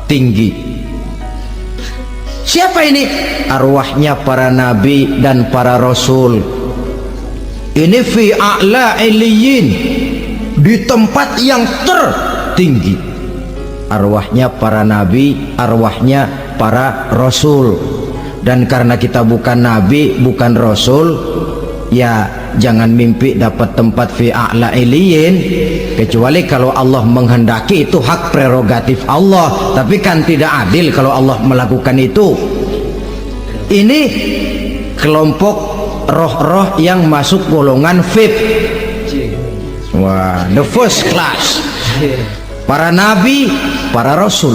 tertinggi. Siapa ini? Arwahnya para nabi dan para rasul. Ini fi a'la iliyin, di tempat yang tertinggi. Arwahnya para nabi, arwahnya para rasul. Dan karena kita bukan nabi, bukan rasul, ya jangan mimpi dapat tempat fi a'la iliyin, kecuali kalau Allah menghendaki. Itu hak prerogatif Allah, tapi kan tidak adil kalau Allah melakukan itu. Ini kelompok roh-roh yang masuk golongan VIP. Wah, the first class. Para nabi, para rasul.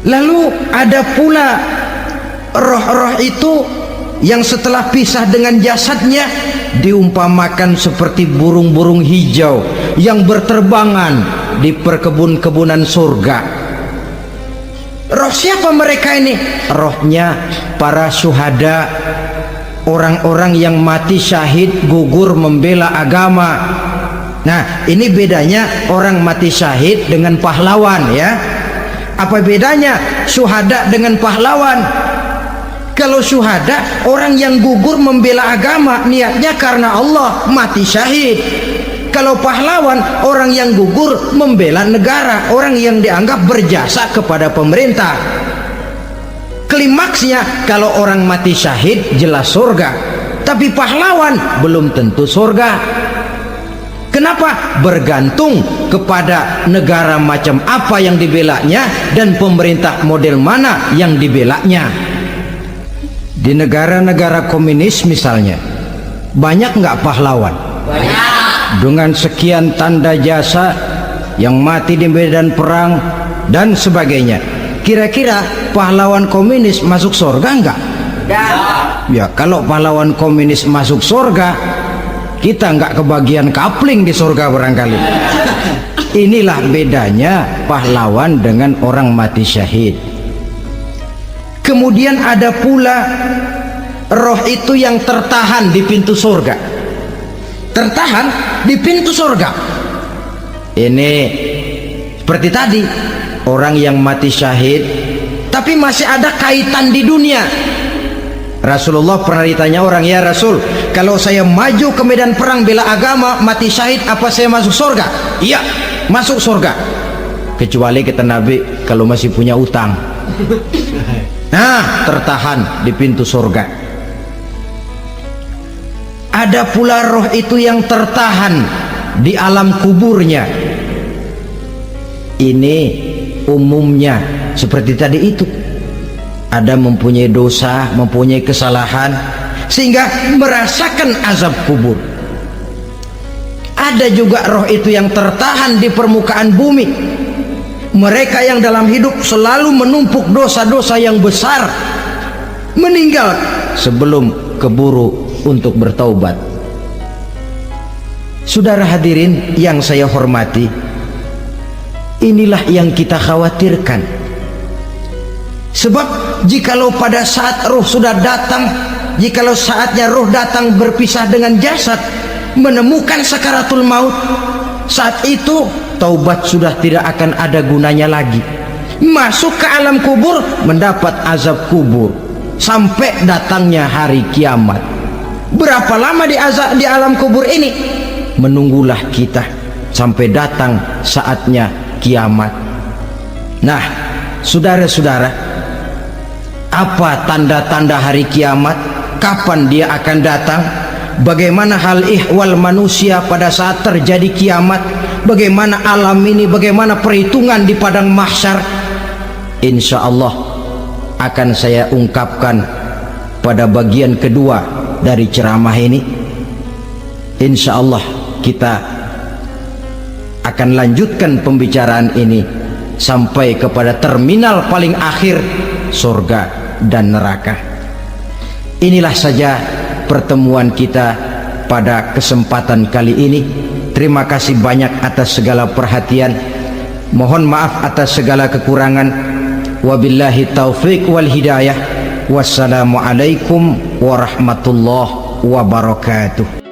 Lalu ada pula roh-roh itu yang setelah pisah dengan jasadnya diumpamakan seperti burung-burung hijau yang berterbangan di perkebun-kebunan surga. Roh siapa mereka ini? Rohnya para syuhada, orang-orang yang mati syahid gugur membela agama. Nah, ini bedanya orang mati syahid dengan pahlawan, ya. Apa bedanya syuhada dengan pahlawan? Kalau syuhada, orang yang gugur membela agama, niatnya karena Allah, mati syahid. Kalau pahlawan, orang yang gugur membela negara, orang yang dianggap berjasa kepada pemerintah. Klimaksnya, kalau orang mati syahid jelas surga, tapi pahlawan belum tentu surga. Kenapa? Bergantung kepada negara macam apa yang dibelanya dan pemerintah model mana yang dibelanya. Di negara-negara komunis misalnya, banyak nggak pahlawan? Banyak. Dengan sekian tanda jasa yang mati di medan perang dan sebagainya. Kira-kira pahlawan komunis masuk surga enggak? Ya, kalau pahlawan komunis masuk surga, kita enggak kebagian kapling di surga barangkali. Inilah bedanya pahlawan dengan orang mati syahid. Kemudian ada pula roh itu yang tertahan di pintu surga. Tertahan di pintu surga. Ini seperti tadi, orang yang mati syahid tapi masih ada kaitan di dunia. Rasulullah pernah ditanya orang, ya Rasul, kalau saya maju ke medan perang bela agama, mati syahid, apa saya masuk surga? Iya, masuk surga. Kecuali kata Nabi, kalau masih punya utang. Nah, tertahan di pintu surga. Ada pula roh itu yang tertahan di alam kuburnya. Ini umumnya seperti tadi itu. Ada mempunyai dosa, mempunyai kesalahan, sehingga merasakan azab kubur. Ada juga roh itu yang tertahan di permukaan bumi. Mereka yang dalam hidup selalu menumpuk dosa-dosa yang besar, meninggal sebelum keburu untuk bertaubat. Saudara hadirin yang saya hormati, inilah yang kita khawatirkan. Sebab jikalau pada saat roh sudah datang, jikalau saatnya roh datang berpisah dengan jasad, menemukan sakaratul maut, saat itu taubat sudah tidak akan ada gunanya lagi. Masuk ke alam kubur, mendapat azab kubur sampai datangnya hari kiamat. Berapa lama di alam kubur ini? Menunggulah kita sampai datang saatnya kiamat. Nah, saudara-saudara, apa tanda-tanda hari kiamat? Kapan dia akan datang? Bagaimana hal ihwal manusia pada saat terjadi kiamat? Bagaimana alam ini? Bagaimana perhitungan di padang mahsyar? Insya Allah akan saya ungkapkan pada bagian kedua dari ceramah ini. Insya Allah kita akan lanjutkan pembicaraan ini sampai kepada terminal paling akhir, surga dan neraka. Inilah saja pertemuan kita pada kesempatan kali ini. Terima kasih banyak atas segala perhatian. Mohon maaf atas segala kekurangan. Wabillahi taufiq wal hidayah. Wassalamualaikum warahmatullahi wabarakatuh.